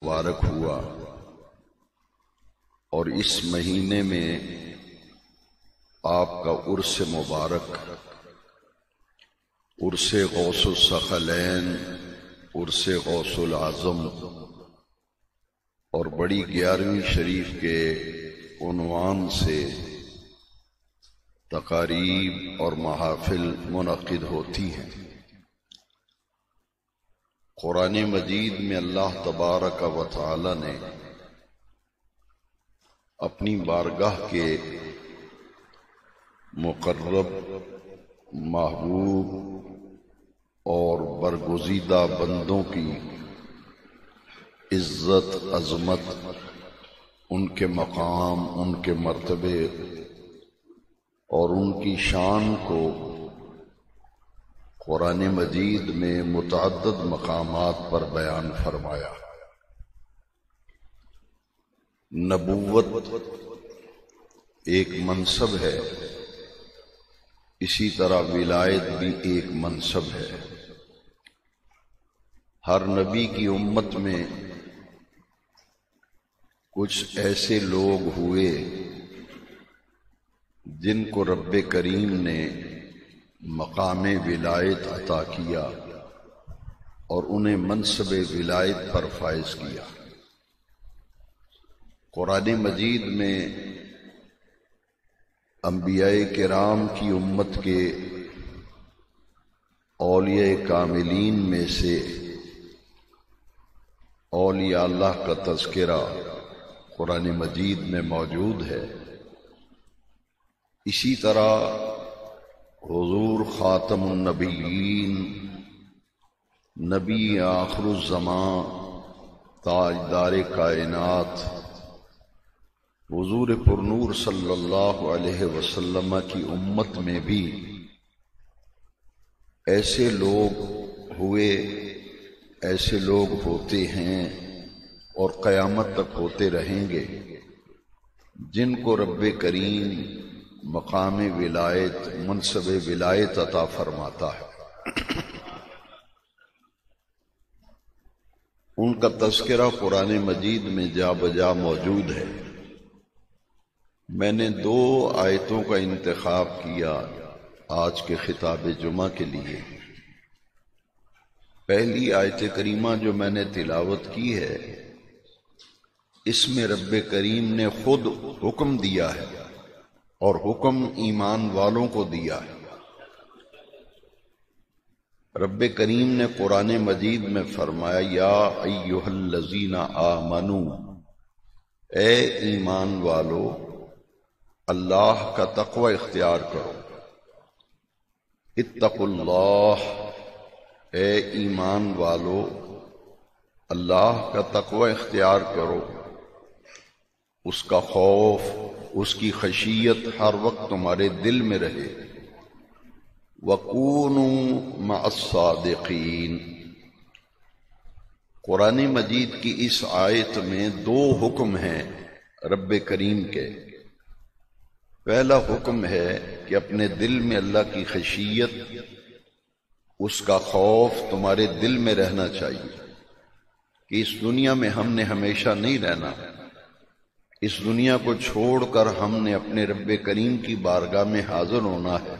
مبارک ہوا اور اس مہینے میں آپ کا عرس مبارک، عرس غوث الثقلین، عرس غوث العظم اور بڑی 11ویں شریف کے عنوان سے تقاریب اور محافل منعقد ہوتی ہیں۔ قرآن مجید میں اللہ تبارک و تعالی نے اپنی بارگاہ کے مقرب، محبوب اور برگزیدہ بندوں کی عزت، عظمت، ان کے مقام، ان کے مرتبے اور ان کی شان کو قرآن مجید میں متعدد مقامات پر بیان فرمایا۔ نبوت ایک منصب ہے، اسی طرح ولایت بھی ایک منصب ہے۔ ہر نبی کی امت میں کچھ ایسے لوگ ہوئے جن کو رب کریم نے مقام ولایت عطا کیا اور انہیں منصب ولایت پر فائز کیا۔ قرآن مجید میں انبیاء کرام کی امت کے اولیاء کاملین میں سے اولیاء اللہ کا تذکرہ قرآن مجید میں موجود ہے۔ اسی طرح حضور خاتم النبیین، نبی آخر الزمان، تاجدار کائنات، حضور پرنور صلی اللہ علیہ وسلم کی امت میں بھی ایسے لوگ ہوئے، ایسے لوگ ہوتے ہیں اور قیامت تک ہوتے رہیں گے جن کو رب کریم مقام ولایت، منصب ولایت عطا فرماتا ہے۔ ان کا تذکرہ قرآن مجید میں جا بجا موجود ہے۔ میں نے 2 آیتوں کا انتخاب کیا آج کے خطاب جمعہ کے لیے۔ پہلی آیت کریمہ جو میں نے تلاوت کی ہے، اس میں رب کریم نے خود حکم دیا ہے اور حکم ایمان والوں کو دیا ہے۔ رب کریم نے قرآن مجید میں فرمایا، یا ایھا الذین آمنوا، اے ایمان والو اللہ کا تقوی اختیار کرو۔ اتقوا اللہ، اے ایمان والو اللہ کا تقوی اختیار کرو، اس کا خوف، اس کی خشیت ہر وقت تمہارے دل میں رہے۔ وَكُونُوا مَعَ الصَّادِقِينَ، قرآن مجید کی اس آیت میں 2 حکم ہیں رب کریم کے۔ پہلا حکم ہے کہ اپنے دل میں اللہ کی خشیت، اس کا خوف تمہارے دل میں رہنا چاہیے کہ اس دنیا میں ہم نے ہمیشہ نہیں رہنا، اس دنیا کو چھوڑ کر ہم نے اپنے رب کریم کی بارگاہ میں حاضر ہونا ہے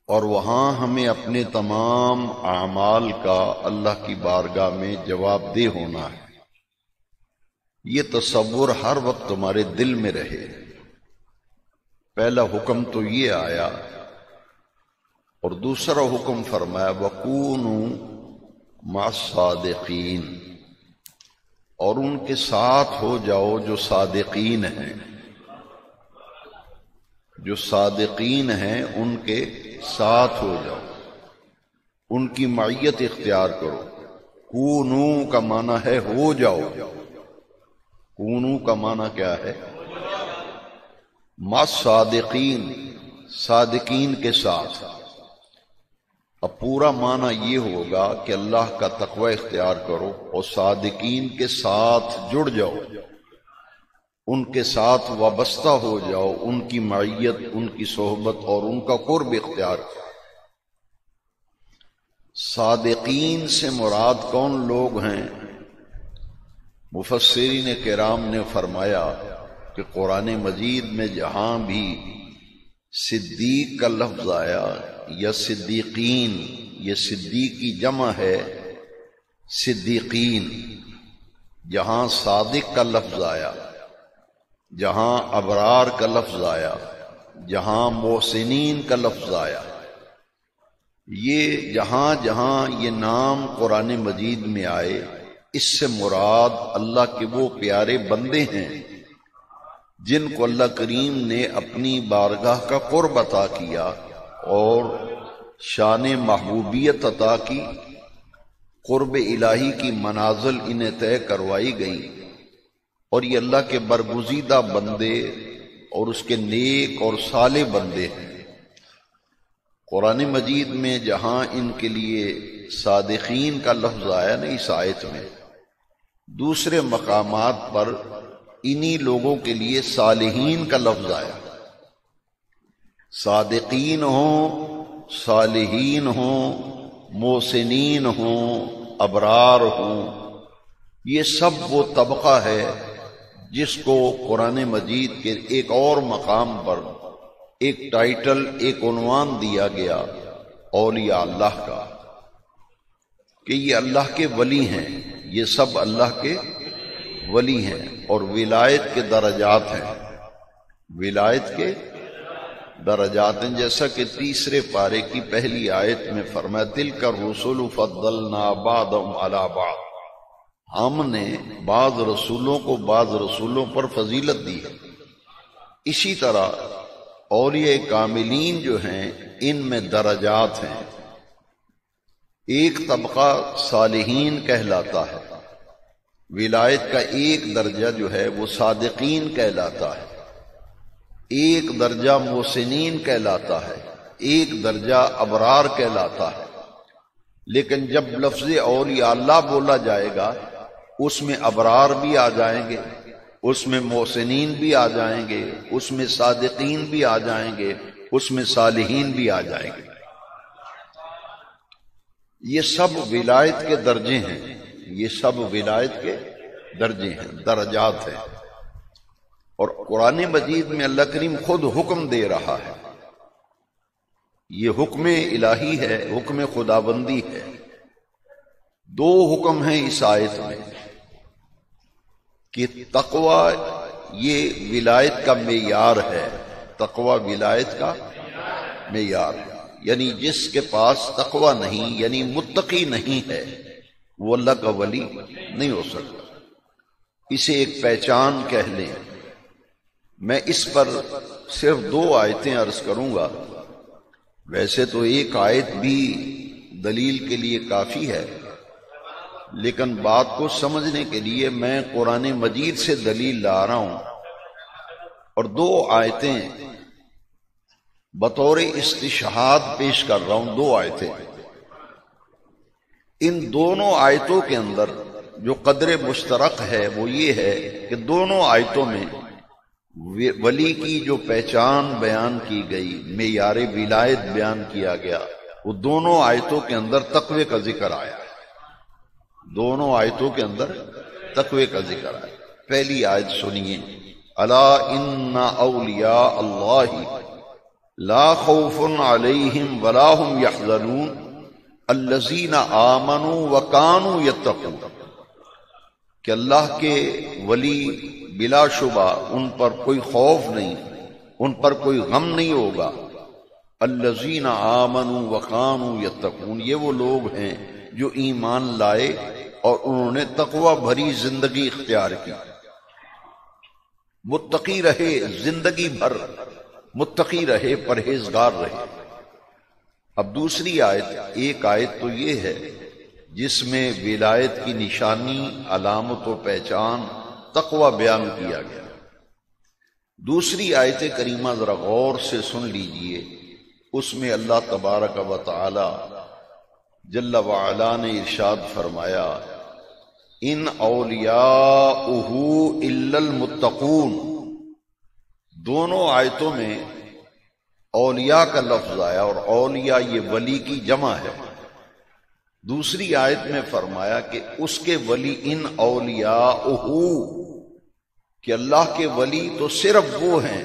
اور وہاں ہمیں اپنے تمام اعمال کا اللہ کی بارگاہ میں جواب دہ ہونا ہے۔ یہ تصور ہر وقت تمہارے دل میں رہے۔ پہلا حکم تو یہ آیا، اور دوسرا حکم فرمایا وَكُونُوا مَعَ الصَّادِقِينَ، اور ان کے ساتھ ہو جاؤ جو صادقین ہیں، جو صادقین ہیں ان کے ساتھ ہو جاؤ، ان کی معیت اختیار کرو۔ کونو کا معنی ہے ہو جاؤ، کونو کا معنی کیا ہے؟ مع صادقین، صادقین کے ساتھ۔ اب پورا معنی یہ ہوگا کہ اللہ کا تقوی اختیار کرو اور صادقین کے ساتھ جڑ جاؤ، ان کے ساتھ وابستہ ہو جاؤ، ان کی معیت، ان کی صحبت اور ان کا قرب اختیار کرو۔ صادقین سے مراد کون لوگ ہیں؟ مفسرین کرام نے فرمایا کہ قرآن مجید میں جہاں بھی صدیق کا لفظ آیا یا صدیقین، یہ صدیق کی جمع ہے صدیقین، جہاں صادق کا لفظ آیا، جہاں ابرار کا لفظ آیا، جہاں محسنین کا لفظ آیا، یہ جہاں جہاں یہ نام قرآن مجید میں آئے، اس سے مراد اللہ کے وہ پیارے بندے ہیں جن کو اللہ کریم نے اپنی بارگاہ کا قرب عطا کیا اور شان محبوبیت عطا کی، قرب الہی کی منازل انہیں طے کروائی گئی، اور یہ اللہ کے برگزیدہ بندے اور اس کے نیک اور صالح بندے ہیں۔ قرآن مجید میں جہاں ان کے لیے صادقین کا لفظ آیا نا اس آیت میں، دوسرے مقامات پر انہی لوگوں کے لیے صالحین کا لفظ آیا۔ صادقین ہوں، صالحین ہوں، محسنین ہوں، ابرار ہوں، یہ سب وہ طبقہ ہے جس کو قرآن مجید کے ایک اور مقام پر ایک ٹائٹل، ایک عنوان دیا گیا اولیاء اللہ کا، کہ یہ اللہ کے ولی ہیں، یہ سب اللہ کے ولی ہیں اور ولایت کے درجات ہیں، ولایت کے درجات ہیں، جیسا کہ تیسرے پارے کی پہلی آیت میں فرمایا تِلْكَ الرُّسُلُ فَضَّلْنَا بَعْضَهُمْ عَلَى بَعْضٍ، ہم نے بعض رسولوں کو بعض رسولوں پر فضیلت دی ہے۔ اسی طرح اولیاء کاملین جو ہیں ان میں درجات ہیں، ایک طبقہ صالحین کہلاتا ہے، ولایت کا ایک درجہ جو ہے وہ صادقین کہلاتا ہے، ایک درجہ محسنین کہلاتا ہے، ایک درجہ ابرار کہلاتا ہے، لیکن جب لفظ اولیاء اللہ بولا جائے گا اس میں ابرار بھی آ جائیں گے، اس میں محسنین بھی آ جائیں گے، اس میں صادقین بھی آ جائیں گے، اس میں صالحین بھی آ جائیں گے۔ یہ سب ولایت کے درجے ہیں، یہ سب ولایت کے درجے ہیں، درجات ہیں، اور قرآن مجید میں اللہ کریم خود حکم دے رہا ہے، یہ حکم الہی ہے، حکم خداوندی ہے۔ دو حکم ہیں اس آیت میں کہ تقوی یہ ولایت کا معیار ہے، تقوی ولایت کا معیار ہے، یعنی جس کے پاس تقوی نہیں، یعنی متقی نہیں ہے، وہ اللہ کا ولی نہیں ہو سکتا، اسے ایک پہچان کہہ لیں۔ میں اس پر صرف دو آیتیں عرض کروں گا، ویسے تو ایک آیت بھی دلیل کے لیے کافی ہے، لیکن بات کو سمجھنے کے لیے میں قرآن مجید سے دلیل لا رہا ہوں، اور دو آیتیں بطور استشہاد پیش کر رہا ہوں، دو آیتیں۔ ان دونوں آیتوں کے اندر جو قدر مشترک ہے وہ یہ ہے کہ دونوں آیتوں میں ولی کی جو پہچان بیان کی گئی، معیار ولایت بیان کیا گیا، وہ دونوں آیتوں کے اندر تقوی کا ذکر آیا ہے، دونوں آیتوں کے اندر تقوی کا ذکر آیا۔ پہلی آیت سنیے، الا ان اولیاء اللہ لا خوف علیہم ولا هم یحزنون الذین آمنوا وکانوا یتقون، کہ اللہ کے ولی بلا شبہ ان پر کوئی خوف نہیں، ان پر کوئی غم نہیں ہوگا، الذین آمنوا وکانوا یتقون، یہ وہ لوگ ہیں جو ایمان لائے اور انہوں نے تقوی بھری زندگی اختیار کی، متقی رہے، زندگی بھر متقی رہے، پرہیزگار رہے۔ اب دوسری آیت، ایک آیت تو یہ ہے جس میں ولایت کی نشانی، علامت و پہچان، تقوی بیان کیا گیا، دوسری آیت کریمہ ذرا غور سے سن لیجئے، اس میں اللہ تبارک و تعالی جل وعلا نے ارشاد فرمایا، ان اولیاؤہ الا المتقون، دونوں آیتوں میں اولیاء کا لفظ آیا، اور اولیاء یہ ولی کی جمع ہے، دوسری آیت میں فرمایا کہ اس کے ولی ان اولیاءہو، کہ اللہ کے ولی تو صرف وہ ہیں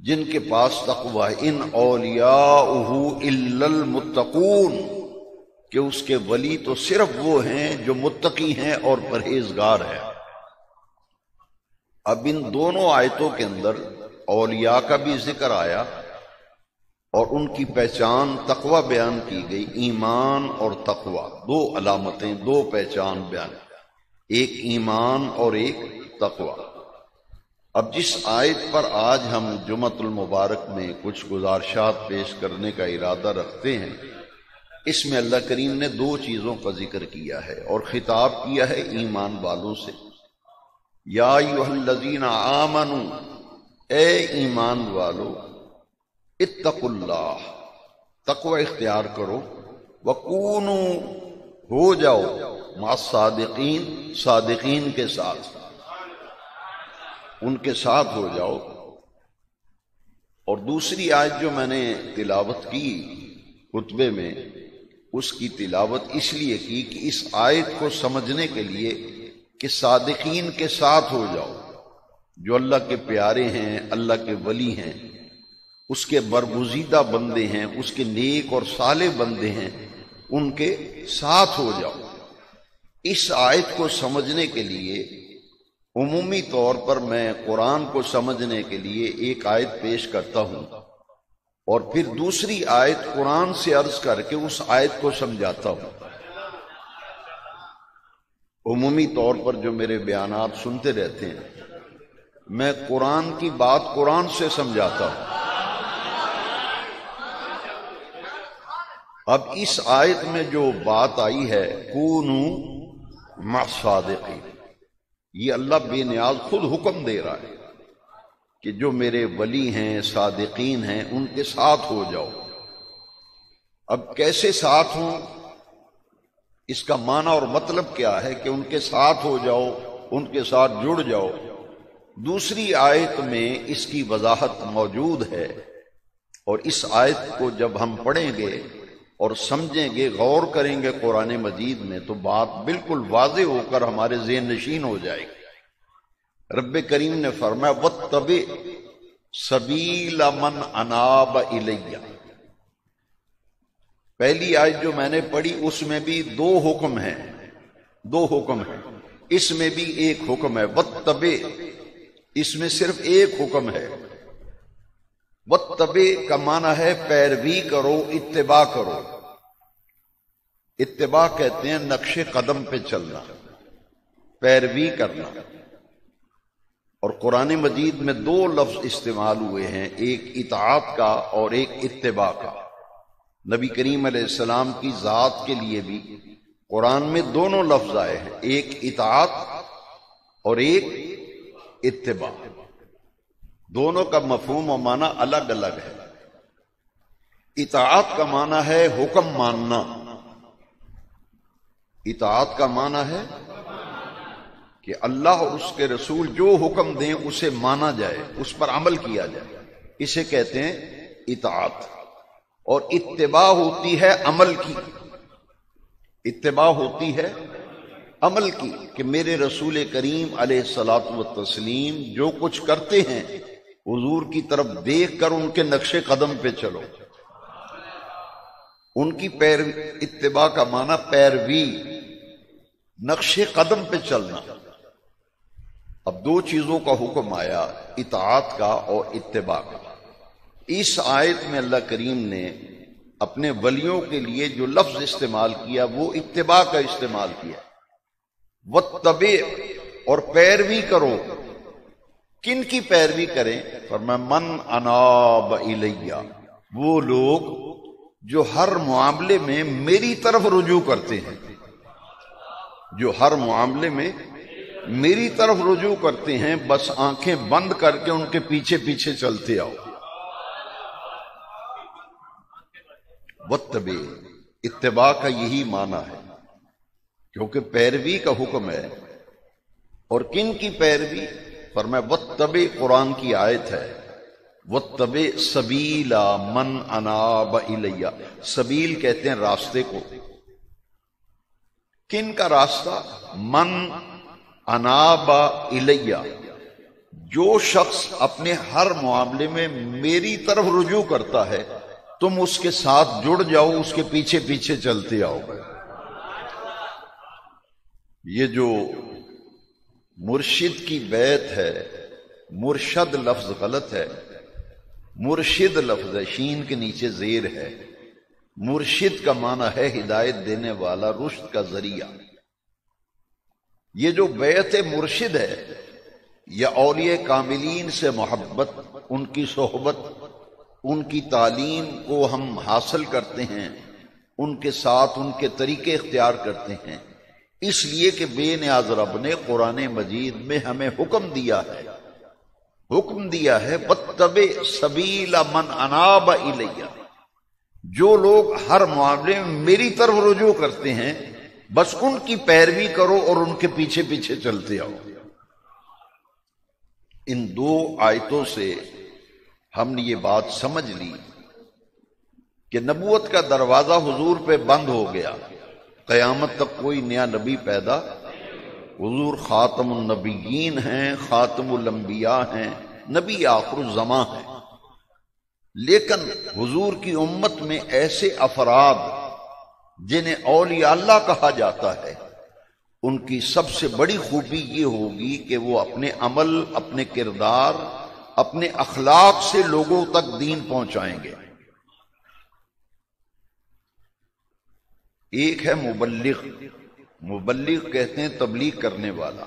جن کے پاس تقوی ہے. ان اولیاءہو الا المتقون، کہ اس کے ولی تو صرف وہ ہیں جو متقی ہیں اور پرہیزگار ہیں. اب ان دونوں آیتوں کے اندر اولیاء کا بھی ذکر آیا اور ان کی پہچان تقوی بیان کی گئی. ایمان اور تقوی دو علامتیں، دو پہچان بیان، ایک ایمان اور ایک تقوی. اب جس آیت پر آج ہم جمعۃ المبارک میں کچھ گزارشات پیش کرنے کا ارادہ رکھتے ہیں، اس میں اللہ کریم نے دو چیزوں کا ذکر کیا ہے اور خطاب کیا ہے ایمان والوں سے. یا ایھا الذین آمنوا، اے ایمان والو، اتقوا اللہ، تقوی اختیار کرو، وکونوا، ہو جاؤ، مع الصادقین، صادقین کے ساتھ، ان کے ساتھ ہو جاؤ. اور دوسری آیت جو میں نے تلاوت کی خطبے میں، اس کی تلاوت اس لیے کی کہ اس آیت کو سمجھنے کے لیے کہ صادقین کے ساتھ ہو جاؤ، جو اللہ کے پیارے ہیں، اللہ کے ولی ہیں، اس کے برگزیدہ بندے ہیں، اس کے نیک اور صالح بندے ہیں، ان کے ساتھ ہو جاؤ. اس آیت کو سمجھنے کے لیے عمومی طور پر میں قرآن کو سمجھنے کے لیے ایک آیت پیش کرتا ہوں اور پھر دوسری آیت قرآن سے عرض کر کے اس آیت کو سمجھاتا ہوں. عمومی طور پر جو میرے بیانات سنتے رہتے ہیں، میں قرآن کی بات قرآن سے سمجھاتا ہوں. اب اس آیت میں جو بات آئی ہے کونوا مع الصادقین، یہ اللہ بے نیاز خود حکم دے رہا ہے کہ جو میرے ولی ہیں، صادقین ہیں، ان کے ساتھ ہو جاؤ. اب کیسے ساتھ ہوں، اس کا معنی اور مطلب کیا ہے کہ ان کے ساتھ ہو جاؤ، ان کے ساتھ جڑ جاؤ. دوسری آیت میں اس کی وضاحت موجود ہے، اور اس آیت کو جب ہم پڑھیں گے اور سمجھیں گے، غور کریں گے قرآن مجید میں، تو بات بالکل واضح ہو کر ہمارے ذہن نشین ہو جائے گی. رب کریم نے فرمایا واتبع سبیل من اناب الی. پہلی آیت جو میں نے پڑھی اس میں بھی دو حکم ہیں، اس میں بھی ایک حکم ہے. واتبع، اس میں صرف ایک حکم ہے. واتبع کا معنی ہے پیروی کرو، اتباع کرو. اتباع کہتے ہیں نقش قدم پہ چلنا، پیروی کرنا. اور قرآن مجید میں دو لفظ استعمال ہوئے ہیں، ایک اطاعت کا اور ایک اتباع کا. نبی کریم علیہ السلام کی ذات کے لیے بھی قرآن میں دونوں لفظ آئے ہیں، ایک اطاعت اور ایک اتباع. دونوں کا مفہوم و معنی الگ الگ ہے. اطاعت کا معنی ہے حکم ماننا، اطاعت کا معنی ہے کہ اللہ اور اس کے رسول جو حکم دیں اسے مانا جائے، اس پر عمل کیا جائے، اسے کہتے ہیں اطاعت. اور اتباع ہوتی ہے عمل کی، اتباع ہوتی ہے عمل کی، کہ میرے رسول کریم علیہ الصلاۃ والتسلیم جو کچھ کرتے ہیں حضور کی طرف دیکھ کر ان کے نقش قدم پہ چلو. ان کی اتباع کا معنی پیروی، نقش قدم پہ چلنا. اب دو چیزوں کا حکم آیا، اطاعت کا اور اتباع کا. اس آیت میں اللہ کریم نے اپنے ولیوں کے لیے جو لفظ استعمال کیا وہ اتباع کا استعمال کیا. واتبع، اور پیروی کرو. کن کی پیروی کریں؟ فرمایا من اناب الیہ، وہ لوگ جو ہر معاملے میں میری طرف رجوع کرتے ہیں، جو ہر معاملے میں میری طرف رجوع کرتے ہیں، بس آنکھیں بند کر کے ان کے پیچھے پیچھے چلتے آؤ. واتبع، اتباع کا یہی معنی ہے، کیونکہ پیروی کا حکم ہے. اور کن کی پیروی؟ فرمایا واتبع، قرآن کی آیت ہے، واتبع سبیل من اناب الیہ. سبیل کہتے ہیں راستے کو، کن کا راستہ؟ من انابا الیہ، جو شخص اپنے ہر معاملے میں میری طرف رجوع کرتا ہے، تم اس کے ساتھ جڑ جاؤ، اس کے پیچھے پیچھے چلتے آؤ۔ یہ جو مرشد کی بیعت ہے، مرشد لفظ غلط ہے، مرشد لفظ ہے، شین کے نیچے زیر ہے۔ مرشد کا معنی ہے ہدایت دینے والا، رشد کا ذریعہ۔ یہ جو بیعت مرشد ہے، یا اولیاء کاملین سے محبت، ان کی صحبت، ان کی تعلیم کو ہم حاصل کرتے ہیں، ان کے ساتھ ان کے طریقے اختیار کرتے ہیں، اس لیے کہ بے نیاز رب نے قرآن مجید میں ہمیں حکم دیا ہے، وَاتَّبِعْ سَبِيلَ مَنْ أَنَابَ إِلَيَّ، جو لوگ ہر معاملے میں میری طرف رجوع کرتے ہیں، بس ان کی پیروی کرو اور ان کے پیچھے پیچھے چلتے آؤ۔ ان دو آیتوں سے ہم نے یہ بات سمجھ لی کہ نبوت کا دروازہ حضور پہ بند ہو گیا، قیامت تک کوئی نیا نبی پیدا، حضور خاتم النبیین ہیں، خاتم الانبیاء ہیں، نبی آخر الزماں ہیں۔ لیکن حضور کی امت میں ایسے افراد جنہیں اولیاء اللہ کہا جاتا ہے، ان کی سب سے بڑی خوبی یہ ہوگی کہ وہ اپنے عمل، اپنے کردار، اپنے اخلاق سے لوگوں تک دین پہنچائیں گے۔ ایک ہے مبلغ کہتے ہیں تبلیغ کرنے والا،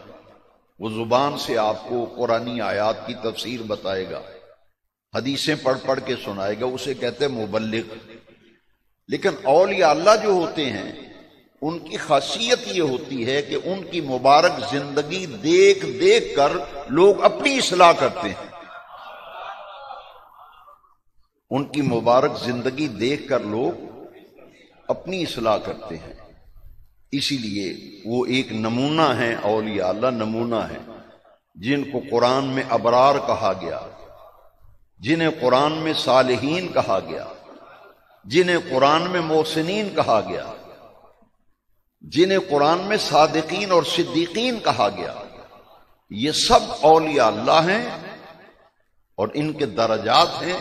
وہ زبان سے آپ کو قرآنی آیات کی تفسیر بتائے گا، حدیثیں پڑھ پڑھ کے سنائے گا، اسے کہتے ہیں مبلغ۔ لیکن اولیاء اللہ جو ہوتے ہیں، ان کی خاصیت یہ ہوتی ہے کہ ان کی مبارک زندگی دیکھ دیکھ کر لوگ اپنی اصلاح کرتے ہیں، ان کی مبارک زندگی دیکھ کر لوگ اپنی اصلاح کرتے ہیں۔ اسی لیے وہ ایک نمونہ ہیں، اولیاء اللہ نمونہ ہیں، جن کو قرآن میں ابرار کہا گیا، جنہیں قرآن میں صالحین کہا گیا، جنہیں قرآن میں محسنین کہا گیا، جنہیں قرآن میں صادقین اور صدیقین کہا گیا۔ یہ سب اولیاء اللہ ہیں اور ان کے درجات ہیں۔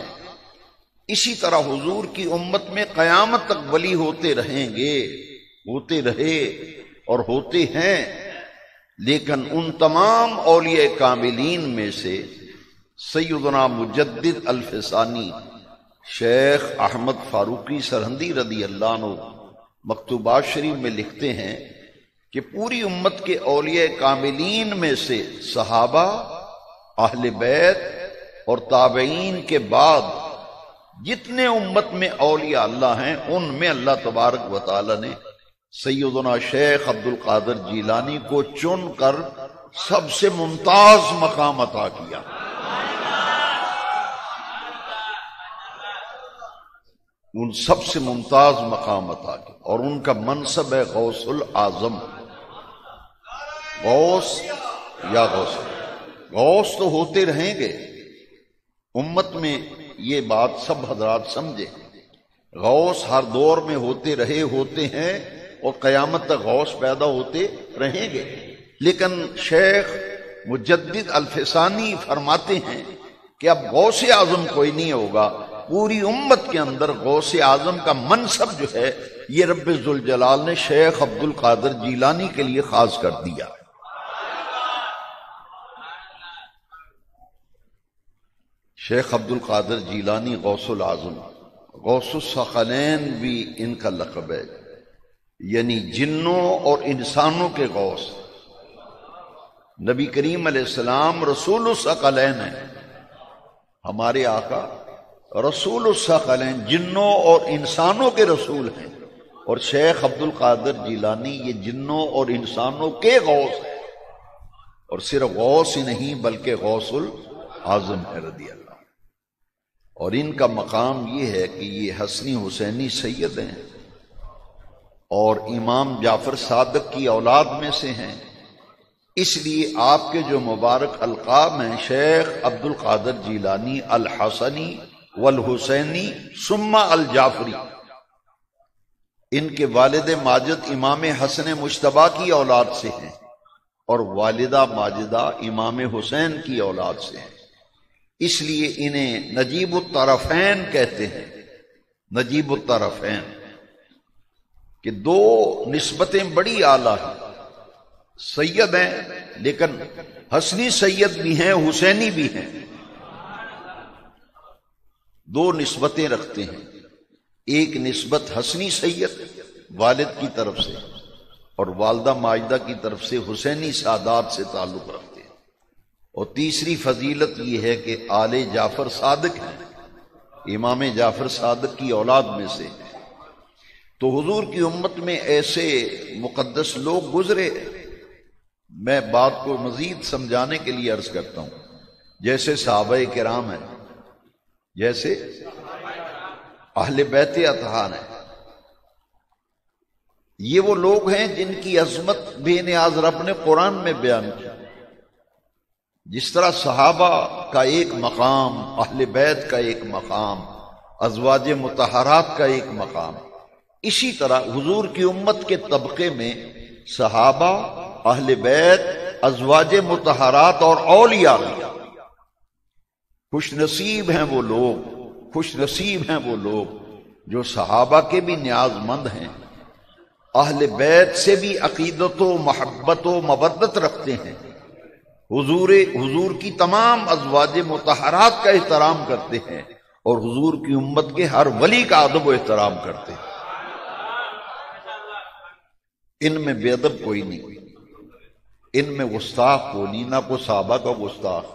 اسی طرح حضور کی امت میں قیامت تک ولی ہوتے رہیں گے، ہوتے رہے اور ہوتے ہیں۔ لیکن ان تمام اولیاء کاملین میں سے سیدنا مجدد الفسانی شیخ احمد فاروقی سرہندی رضی اللہ عنہ مکتوبات شریف میں لکھتے ہیں کہ پوری امت کے اولیاء کاملین میں سے صحابہ، اہل بیت اور تابعین کے بعد جتنے امت میں اولیاء اللہ ہیں، ان میں اللہ تبارک و تعالی نے سیدنا شیخ عبد القادر جیلانی کو چن کر سب سے ممتاز مقام عطا کیا۔ ان سب سے ممتاز مقام عطا کیا، اور ان کا منصب ہے غوث العظم۔ غوث یا غوث تو ہوتے رہیں گے، امت میں یہ بات سب حضرات سمجھے، غوث ہر دور میں ہوتے رہے، ہوتے ہیں، اور قیامت تک غوث پیدا ہوتے رہیں گے۔ لیکن شیخ مجدد الفسانی فرماتے ہیں کہ اب غوث اعظم کوئی نہیں ہوگا، پوری امت کے اندر غوث اعظم کا منصب جو ہے یہ رب ذوالجلال نے شیخ عبد القادر جیلانی کے لیے خاص کر دیا۔ شیخ عبد القادر جیلانی غوث العظم، غوث الثقلین بھی ان کا لقب ہے، یعنی جنوں اور انسانوں کے غوث۔ نبی کریم علیہ السلام رسول الثقلین ہیں، ہمارے آقا رسول الثقلین، جنوں اور انسانوں کے رسول ہیں، اور شیخ عبد القادر جیلانی یہ جنوں اور انسانوں کے غوث ہیں، اور صرف غوث ہی نہیں بلکہ غوث العظم ہے رضی اللہ۔ اور ان کا مقام یہ ہے کہ یہ حسنی حسینی سید ہیں اور امام جعفر صادق کی اولاد میں سے ہیں، اس لیے آپ کے جو مبارک القاب ہیں شیخ عبد القادر جیلانی الحسنی والحسینی ثم الجعفری، ان کے والد ماجد امام حسن مجتبی کی اولاد سے ہیں اور والدہ ماجدہ امام حسین کی اولاد سے ہیں، اس لیے انہیں نجیب الطرفین کہتے ہیں۔ نجیب الطرفین کہ دو نسبتیں بڑی اعلیٰ ہیں، سید ہیں لیکن حسنی سید بھی ہیں، حسینی بھی ہیں، دو نسبتیں رکھتے ہیں۔ ایک نسبت حسنی سید والد کی طرف سے اور والدہ ماجدہ کی طرف سے حسینی سادات سے تعلق رکھتے ہیں، اور تیسری فضیلت یہ ہے کہ آل جعفر صادق ہیں، امام جعفر صادق کی اولاد میں سے۔ تو حضور کی امت میں ایسے مقدس لوگ گزرے، میں بات کو مزید سمجھانے کے لیے عرض کرتا ہوں، جیسے صحابہ کرام ہیں، جیسے اہل بیت اطہار ہیں، یہ وہ لوگ ہیں جن کی عظمت بے نیاز رب نے قرآن میں بیان کی۔ جس طرح صحابہ کا ایک مقام، اہل بیت کا ایک مقام، ازواج مطہرات کا ایک مقام، اسی طرح حضور کی امت کے طبقے میں صحابہ، اہل بیت، ازواج مطہرات اور اولیاء اللہ۔ خوش نصیب ہیں وہ لوگ، خوش نصیب ہیں وہ لوگ جو صحابہ کے بھی نیاز مند ہیں، اہل بیت سے بھی عقیدت و محبت و مودت رکھتے ہیں، حضور کی تمام ازواج مطہرات کا احترام کرتے ہیں، اور حضور کی امت کے ہر ولی کا ادب و احترام کرتے ہیں۔ ان میں بے ادب کوئی نہیں، ان میں گستاخ کوئی نہیں، نہ کوئی صحابہ کا گستاخ،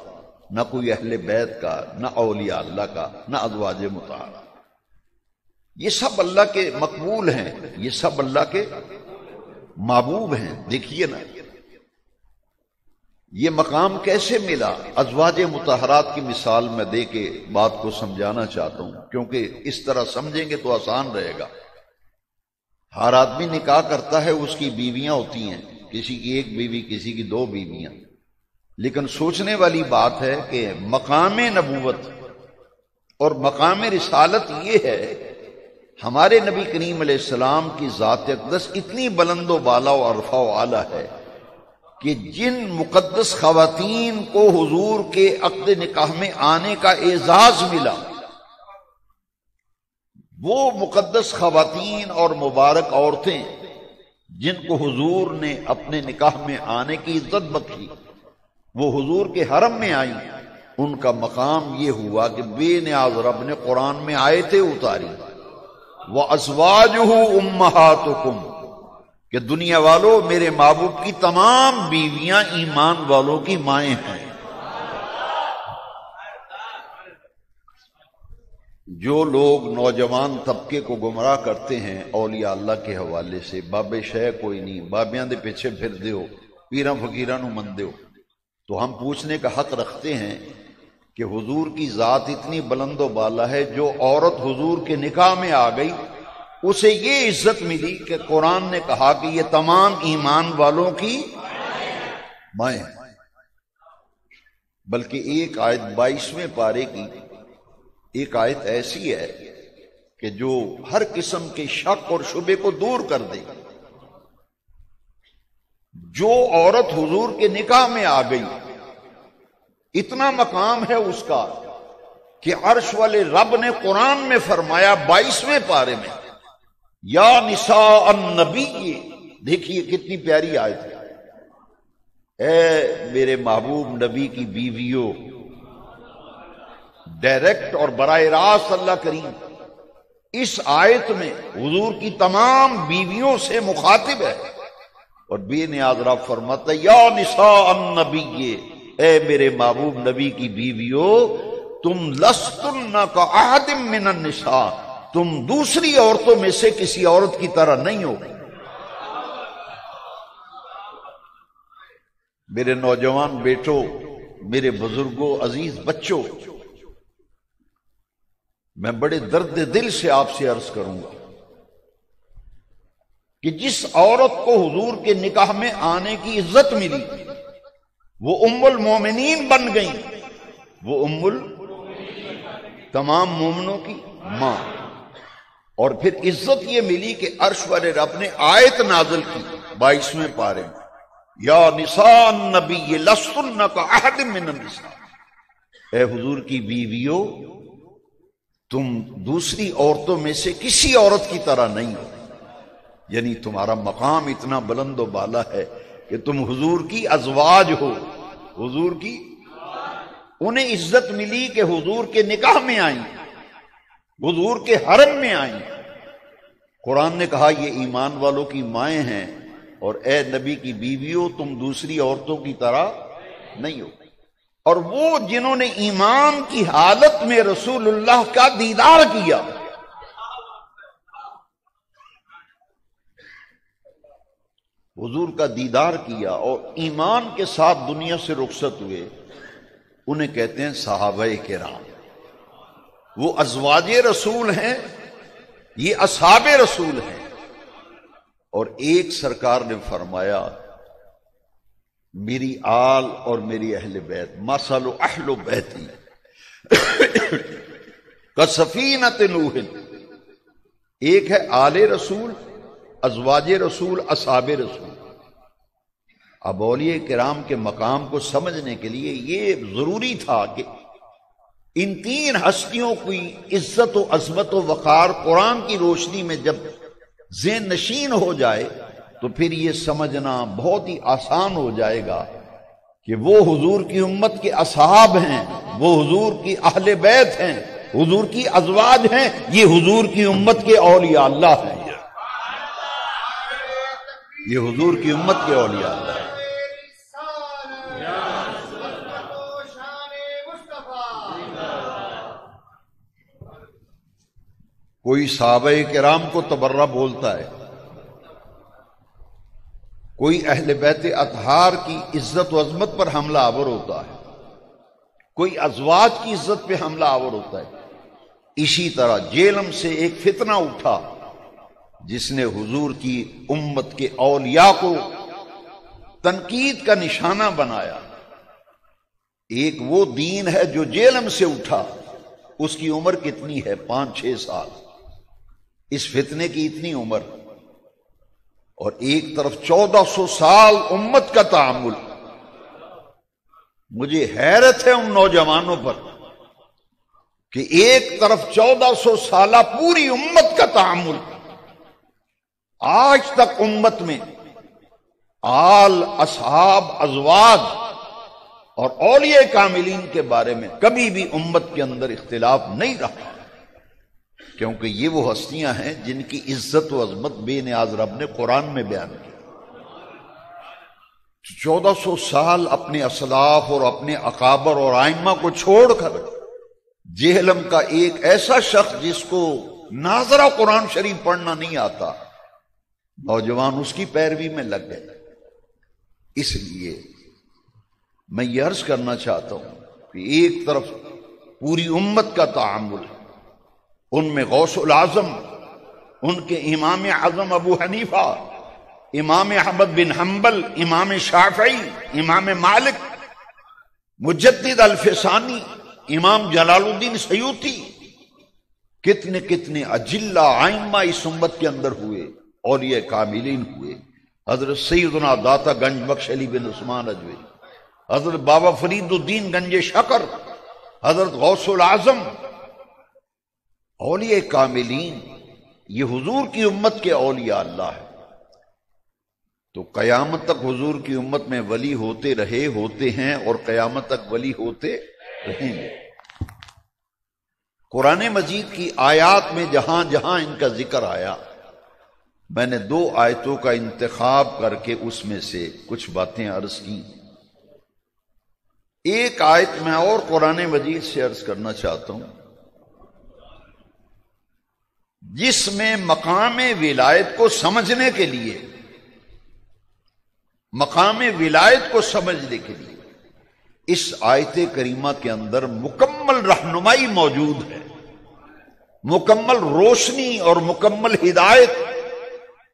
نہ کوئی اہل بیت کا، نہ اولیاء اللہ کا، نہ ازواج مطہرات۔ یہ سب اللہ کے مقبول ہیں، یہ سب اللہ کے محبوب ہیں۔ دیکھیے نا یہ مقام کیسے ملا؟ ازواج مطہرات کی مثال میں دے کے بات کو سمجھانا چاہتا ہوں، کیونکہ اس طرح سمجھیں گے تو آسان رہے گا۔ ہر آدمی نکاح کرتا ہے، اس کی بیویاں ہوتی ہیں، کسی کی ایک بیوی، کسی کی دو بیویاں، لیکن سوچنے والی بات ہے کہ مقام نبوت اور مقام رسالت یہ ہے، ہمارے نبی کریم علیہ السلام کی ذات اقدس اتنی بلند و بالا و عرفہ و اعلیٰ ہے کہ جن مقدس خواتین کو حضور کے عقد نکاح میں آنے کا اعزاز ملا، وہ مقدس خواتین اور مبارک عورتیں جن کو حضور نے اپنے نکاح میں آنے کی عزت بخشی، وہ حضور کے حرم میں آئیں، ان کا مقام یہ ہوا کہ بے نیاز رب نے قرآن میں آیتیں اتاری، وَأَزْوَاجُهُ أُمَّهَاتُكُمْ، کہ دنیا والوں میرے محبوب کی تمام بیویاں ایمان والوں کی مائیں ہیں۔ جو لوگ نوجوان طبقے کو گمراہ کرتے ہیں اولیاء اللہ کے حوالے سے، بابے شے کوئی نہیں، بابیاں دے پیچھے پھر دیو، پیراں فقیراں نو من دیو، تو ہم پوچھنے کا حق رکھتے ہیں کہ حضور کی ذات اتنی بلند و بالا ہے، جو عورت حضور کے نکاح میں آ گئی اسے یہ عزت ملی کہ قرآن نے کہا کہ یہ تمام ایمان والوں کی مائیں، بلکہ ایک آیت 22ویں پارے کی ایک آیت ایسی ہے کہ جو ہر قسم کے شک اور شبے کو دور کر دے۔ جو عورت حضور کے نکاح میں آ گئی، اتنا مقام ہے اس کا کہ عرش والے رب نے قرآن میں فرمایا 22ویں پارے میں، یا نساء النبی، دیکھیے کتنی پیاری آیت ہے، اے میرے محبوب نبی کی بیویوں، ڈائریکٹ اور براہ راست اللہ کریم اس آیت میں حضور کی تمام بیویوں سے مخاطب ہے، اور بے نیاز رب فرماتا ہے یا نساء النبی، اے میرے محبوب نبی کی بیویوں، تم لستن کا احد من النساء، تم دوسری عورتوں میں سے کسی عورت کی طرح نہیں ہو۔ میرے نوجوان بیٹوں، میرے بزرگوں، عزیز بچوں، میں بڑے درد دل سے آپ سے عرض کروں گا کہ جس عورت کو حضور کے نکاح میں آنے کی عزت ملی وہ ام المومنین بن گئیں، وہ تمام مومنوں کی ماں، اور پھر عزت یہ ملی کہ عرش والے رب نے آیت نازل کی 22ویں پارے میں، یا نساء النبی لستن کاحد من النساء، اے حضور کی بیویوں تم دوسری عورتوں میں سے کسی عورت کی طرح نہیں ہو، یعنی تمہارا مقام اتنا بلند و بالا ہے کہ تم حضور کی ازواج ہو، حضور کی انہیں عزت ملی کہ حضور کے نکاح میں آئیں، حضور کے حرم میں آئیں۔ قرآن نے کہا یہ ایمان والوں کی مائیں ہیں، اور اے نبی کی بیویوں تم دوسری عورتوں کی طرح نہیں ہو۔ اور وہ جنہوں نے ایمان کی حالت میں رسول اللہ کا دیدار کیا، حضور کا دیدار کیا اور ایمان کے ساتھ دنیا سے رخصت ہوئے، انہیں کہتے ہیں صحابہ کرام۔ وہ ازواج رسول ہیں، یہ اصحاب رسول ہیں۔ اور ایک سرکار نے فرمایا میری آل اور میری اہل بیت مثل اہل بیتی کسفینۃ نوح، ایک ہے آل رسول، ازواج رسول، اصحاب رسول۔ اب اولیاء کرام کے مقام کو سمجھنے کے لیے یہ ضروری تھا کہ ان تین ہستیوں کی عزت و عظمت و وقار قرآن کی روشنی میں جب ذہن نشین ہو جائے تو پھر یہ سمجھنا بہت ہی آسان ہو جائے گا کہ وہ حضور کی امت کے اصحاب ہیں، وہ حضور کی اہل بیت ہیں، حضور کی ازواج ہیں، یہ حضور کی امت کے اولیاء اللہ ہیں، یہ حضور کی امت کے اولیاء اللہ ہیں۔ کوئی صحابہ کرام کو تبرہ بولتا ہے، کوئی اہل بیت اطہار کی عزت و عظمت پر حملہ آور ہوتا ہے، کوئی ازواج کی عزت پہ حملہ آور ہوتا ہے۔ اسی طرح جیلم سے ایک فتنہ اٹھا جس نے حضور کی امت کے اولیاء کو تنقید کا نشانہ بنایا۔ ایک وہ دین ہے جو جیلم سے اٹھا، اس کی عمر کتنی ہے؟ 5-6 سال، اس فتنے کی اتنی عمر، اور ایک طرف 1400 سال امت کا تعامل۔ مجھے حیرت ہے ان نوجوانوں پر کہ ایک طرف 1400 سالہ پوری امت کا تعامل، آج تک امت میں آل، اصحاب، ازواج اور اولیاء کاملین کے بارے میں کبھی بھی امت کے اندر اختلاف نہیں رہا، کیونکہ یہ وہ ہستیاں ہیں جن کی عزت و عظمت بے نیاز رب نے قرآن میں بیان کی۔ 1400 سال اپنے اسلاف اور اپنے اکابر اور ائمہ کو چھوڑ کر جہلم کا ایک ایسا شخص جس کو ناظرہ قرآن شریف پڑھنا نہیں آتا، نوجوان اس کی پیروی میں لگ گئے۔ اس لیے میں یہ عرض کرنا چاہتا ہوں کہ ایک طرف پوری امت کا تعامل، ان میں غوث العظم، ان کے امام اعظم ابو حنیفہ، امام احمد بن حنبل، امام شافعی، امام مالک، مجدد الفسانی، امام جلال الدین سیوطی، کتنے کتنے اجلہ ائمہ اس امت کے اندر ہوئے، اولیاء کاملین ہوئے۔ حضرت سیدنا داتا گنج بخش علی بن عثمان اجوی، حضرت بابا فرید الدین گنج شکر، حضرت غوث العظم، اولیاء کاملین، یہ حضور کی امت کے اولیاء اللہ ہے۔ تو قیامت تک حضور کی امت میں ولی ہوتے رہے، ہوتے ہیں، اور قیامت تک ولی ہوتے رہیں گے۔ قرآن مجید کی آیات میں جہاں جہاں ان کا ذکر آیا، میں نے 2 آیتوں کا انتخاب کر کے اس میں سے کچھ باتیں عرض کی۔ ایک آیت میں اور قرآن مجید سے عرض کرنا چاہتا ہوں جس میں مقام ولایت کو سمجھنے کے لیے، مقام ولایت کو سمجھنے کے لیے اس آیت کریمہ کے اندر مکمل رہنمائی موجود ہے، مکمل روشنی اور مکمل ہدایت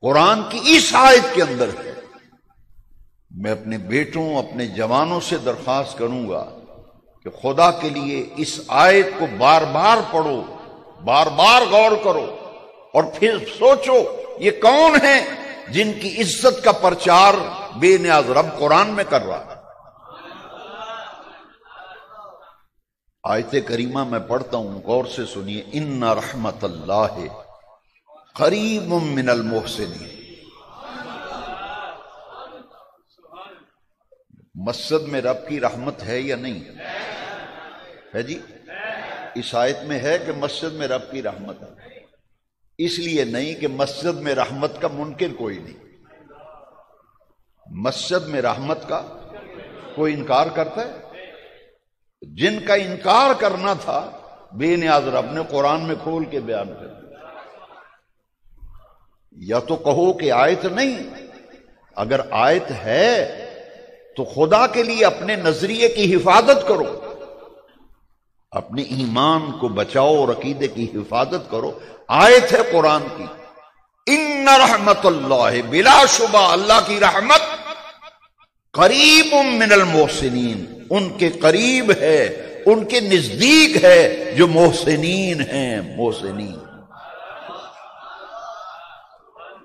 قرآن کی اس آیت کے اندر ہے۔ میں اپنے بیٹوں، اپنے جوانوں سے درخواست کروں گا کہ خدا کے لیے اس آیت کو بار بار پڑھو، بار بار غور کرو، اور پھر سوچو یہ کون ہیں جن کی عزت کا پرچار بے نیاز رب قرآن میں کر رہا ہے۔ آیت کریمہ میں پڑھتا ہوں، غور سے سنیے، ان رحمت اللہ قریب من المحسنین۔ مسجد میں رب کی رحمت ہے یا نہیں ہے جی؟ اس آیت میں ہے کہ مسجد میں رب کی رحمت ہے؟ اس لیے نہیں کہ مسجد میں رحمت کا منکر کوئی نہیں۔ مسجد میں رحمت کا کوئی انکار کرتا ہے؟ جن کا انکار کرنا تھا بے نیاز رب نے قرآن میں کھول کے بیان کر دیا۔ یا تو کہو کہ آیت نہیں، اگر آیت ہے تو خدا کے لیے اپنے نظریے کی حفاظت کرو، اپنے ایمان کو بچاؤ اور عقیدے کی حفاظت کرو۔ آیت ہے قرآن کی، ان رحمت اللہ، بلا شبہ اللہ کی رحمت، قریب من المحسنین، ان کے قریب ہے، ان کے نزدیک ہے جو محسنین ہیں۔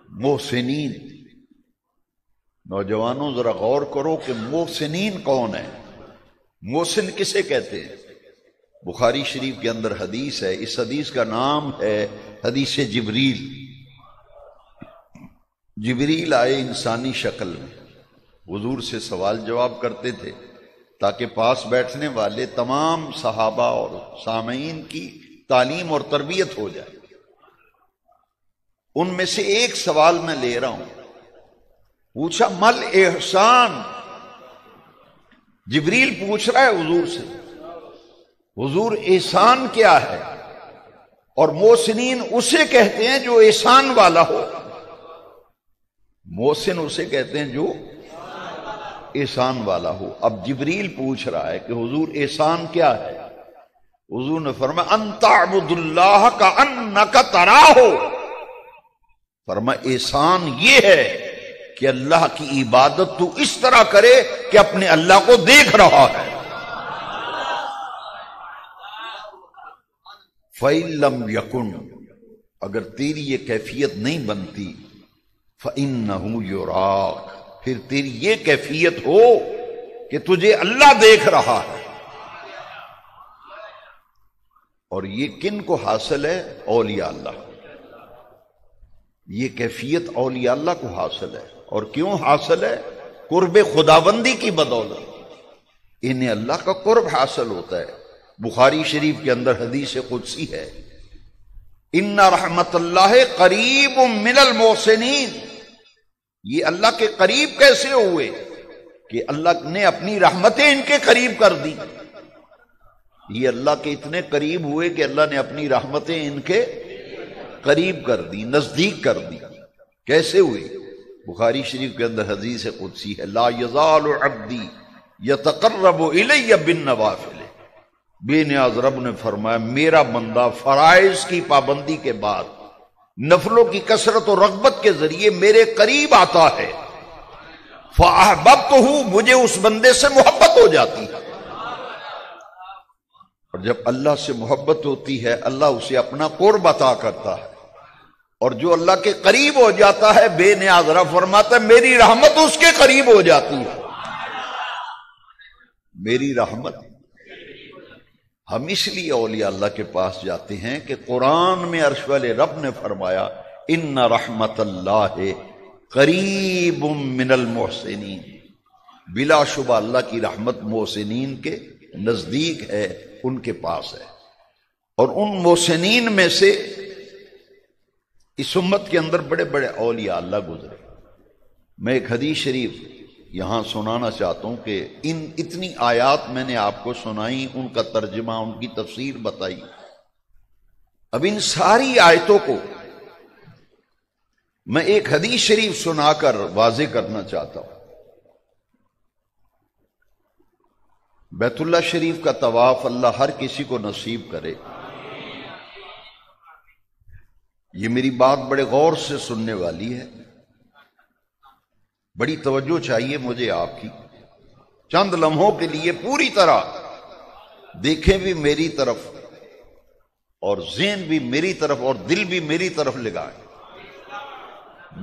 محسنین نوجوانوں ذرا غور کرو کہ محسنین کون ہے؟ محسن کسے کہتے ہیں؟ بخاری شریف کے اندر حدیث ہے، اس حدیث کا نام ہے حدیث جبریل۔ جبریل آئے انسانی شکل میں، حضور سے سوال جواب کرتے تھے تاکہ پاس بیٹھنے والے تمام صحابہ اور سامعین کی تعلیم اور تربیت ہو جائے۔ ان میں سے ایک سوال میں لے رہا ہوں، پوچھا مل احسان، جبریل پوچھ رہا ہے حضور سے، حضور احسان کیا ہے؟ اور محسنین اسے کہتے ہیں جو احسان والا ہو، محسن اسے کہتے ہیں جو احسان والا ہو۔ اب جبریل پوچھ رہا ہے کہ حضور احسان کیا ہے؟ حضور نے فرمایا ان تعبد اللہ کأنک تراہ، فرمایا احسان یہ ہے کہ اللہ کی عبادت تو اس طرح کرے کہ اپنے اللہ کو دیکھ رہا ہے۔ فَإِن لَمْ يَكُنْ، اگر تیری یہ کیفیت نہیں بنتی، فَإِنَّهُ يُرَاكَ، پھر تیری یہ کیفیت ہو کہ تجھے اللہ دیکھ رہا ہے۔ اور یہ کن کو حاصل ہے؟ اولیاء اللہ۔ یہ کیفیت اولیاء اللہ کو حاصل ہے۔ اور کیوں حاصل ہے؟ قرب خداوندی کی بدولت انہیں اللہ کا قرب حاصل ہوتا ہے۔ بخاری شریف کے اندر حدیث قدسی ہے، ان رحمت اللہ قریب من المحسنین۔ یہ اللہ کے قریب کیسے ہوئے؟ کہ اللہ نے اپنی رحمتیں ان کے قریب کر دی۔ یہ اللہ کے اتنے قریب ہوئے کہ اللہ نے اپنی رحمتیں ان کے قریب کر دی، نزدیک کر دی۔ کیسے ہوئی؟ بخاری شریف کے اندر حدیث قدسی ہے، لا یزال عبدی یتقرب الی بالنوافل، بے نیاز رب نے فرمایا میرا بندہ فرائض کی پابندی کے بعد نفلوں کی کثرت و رغبت کے ذریعے میرے قریب آتا ہے، فاحببتہ، مجھے اس بندے سے محبت ہو جاتی ہے۔ اور جب اللہ سے محبت ہوتی ہے اللہ اسے اپنا قرب عطا کرتا ہے، اور جو اللہ کے قریب ہو جاتا ہے بے نیاز رب فرماتا ہے میری رحمت اس کے قریب ہو جاتی ہے۔ میری رحمت، ہم اس لیے اولیاء اللہ کے پاس جاتے ہیں کہ قرآن میں عرش والے رب نے فرمایا ان رحمت اللہ قریب من المحسنین، بلا شبہ اللہ کی رحمت محسنین کے نزدیک ہے، ان کے پاس ہے۔ اور ان محسنین میں سے اس امت کے اندر بڑے بڑے اولیاء اللہ گزرے۔ میں ایک حدیث شریف یہاں سنانا چاہتا ہوں کہ اتنی آیات میں نے آپ کو سنائی، ان کا ترجمہ، ان کی تفسیر بتائی۔ اب ان ساری آیتوں کو میں ایک حدیث شریف سنا کر واضح کرنا چاہتا ہوں۔ بیت اللہ شریف کا طواف اللہ ہر کسی کو نصیب کرے۔ یہ میری بات بڑے غور سے سننے والی ہے، بڑی توجہ چاہیے مجھے آپ کی۔ چند لمحوں کے لیے پوری طرح دیکھیں بھی میری طرف اور ذہن بھی میری طرف اور دل بھی میری طرف لگائیں.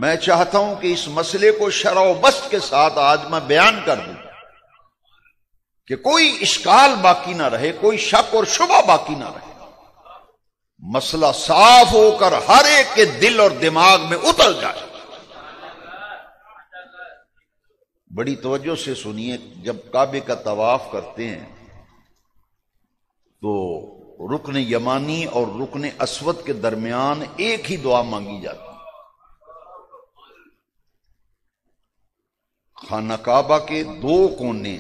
میں چاہتا ہوں کہ اس مسئلے کو شرح و بسط کے ساتھ آج میں بیان کر دوں کہ کوئی اشکال باقی نہ رہے، کوئی شک اور شبہ باقی نہ رہے. مسئلہ صاف ہو کر ہر ایک کے دل اور دماغ میں اتر جائے. بڑی توجہ سے سنیے. جب کعبے کا طواف کرتے ہیں تو رکن یمانی اور رکن اسود کے درمیان ایک ہی دعا مانگی جاتی ہے. خانہ کعبہ کے دو کونے،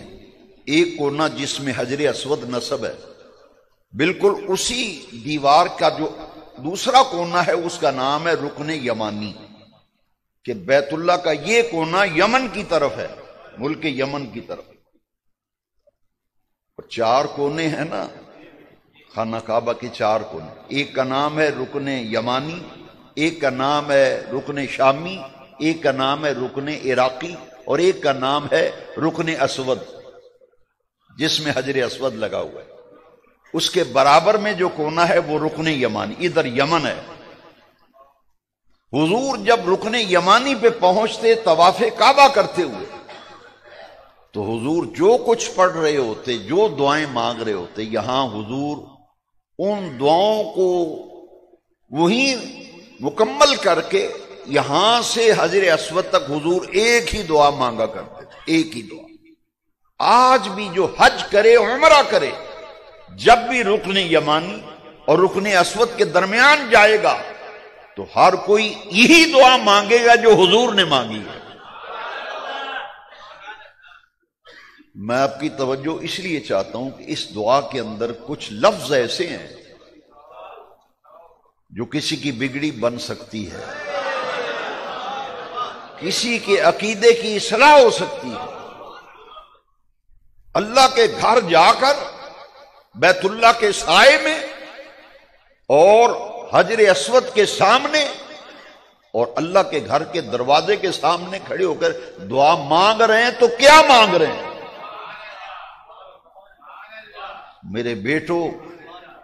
ایک کونا جس میں حجر اسود نصب ہے، بالکل اسی دیوار کا جو دوسرا کونا ہے اس کا نام ہے رکن یمانی، کہ بیت اللہ کا یہ کونا یمن کی طرف ہے، ملک یمن کی طرف. اور چار کونے ہیں نا خانہ کعبہ کے، چار کونے. ایک کا نام ہے رکن یمانی، ایک کا نام ہے رکن شامی، ایک کا نام ہے رکن عراقی، اور ایک کا نام ہے رکن اسود جس میں حجر اسود لگا ہوا ہے. اس کے برابر میں جو کونا ہے وہ رکن یمانی، ادھر یمن ہے. حضور جب رکن یمانی پہ پہنچتے طواف کعبہ کرتے ہوئے تو حضور جو کچھ پڑھ رہے ہوتے، جو دعائیں مانگ رہے ہوتے، یہاں حضور ان دعاؤں کو وہی مکمل کر کے یہاں سے حجر اسود تک حضور ایک ہی دعا مانگا کرتے تھے، ایک ہی دعا. آج بھی جو حج کرے، عمرہ کرے، جب بھی رکن یمانی اور رکن اسود کے درمیان جائے گا تو ہر کوئی یہی دعا مانگے گا جو حضور نے مانگی ہے. میں آپ کی توجہ اس لیے چاہتا ہوں کہ اس دعا کے اندر کچھ لفظ ایسے ہیں جو کسی کی بگڑی بن سکتی ہے، کسی کے عقیدے کی اصلاح ہو سکتی ہے. اللہ کے گھر جا کر بیت اللہ کے سائے میں اور حجر اسود کے سامنے اور اللہ کے گھر کے دروازے کے سامنے کھڑے ہو کر دعا مانگ رہے ہیں تو کیا مانگ رہے ہیں؟ میرے بیٹوں،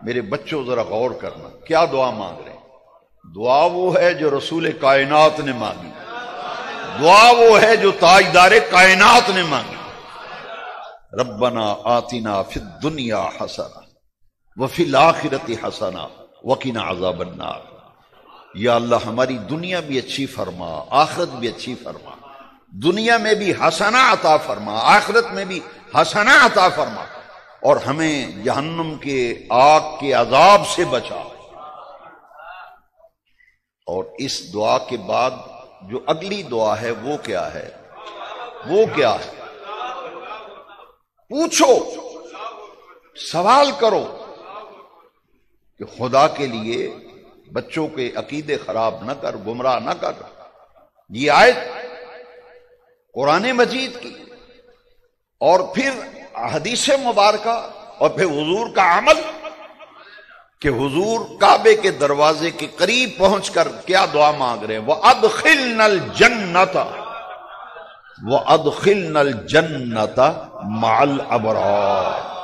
میرے بچوں، ذرا غور کرنا، کیا دعا مانگ رہے ہیں؟ دعا وہ ہے جو رسول کائنات نے مانگی، دعا وہ ہے جو تاجدار کائنات نے مانگی. ربنا آتنا فی الدنیا حسنہ وفی الآخرۃ حسنہ وقنا عذاب النار. یا اللہ ہماری دنیا بھی اچھی فرما، آخرت بھی اچھی فرما. دنیا میں بھی حسنہ عطا فرما، آخرت میں بھی حسنہ عطا فرما، اور ہمیں جہنم کے آگ کے عذاب سے بچا. اور اس دعا کے بعد جو اگلی دعا ہے وہ کیا ہے؟ وہ کیا ہے؟ پوچھو، سوال کرو کہ خدا کے لیے بچوں کے عقیدے خراب نہ کر، گمراہ نہ کر. یہ آیت قرآن مجید کی اور پھر حدیث مبارکہ اور پھر حضور کا عمل کہ حضور کعبے کے دروازے کے قریب پہنچ کر کیا دعا مانگ رہے ہیں؟ وَأَدْخِلْنَا الْجَنَّةَ وَأَدْخِلْنَا الْجَنَّةَ مَعَ الْأَبْرَارِ.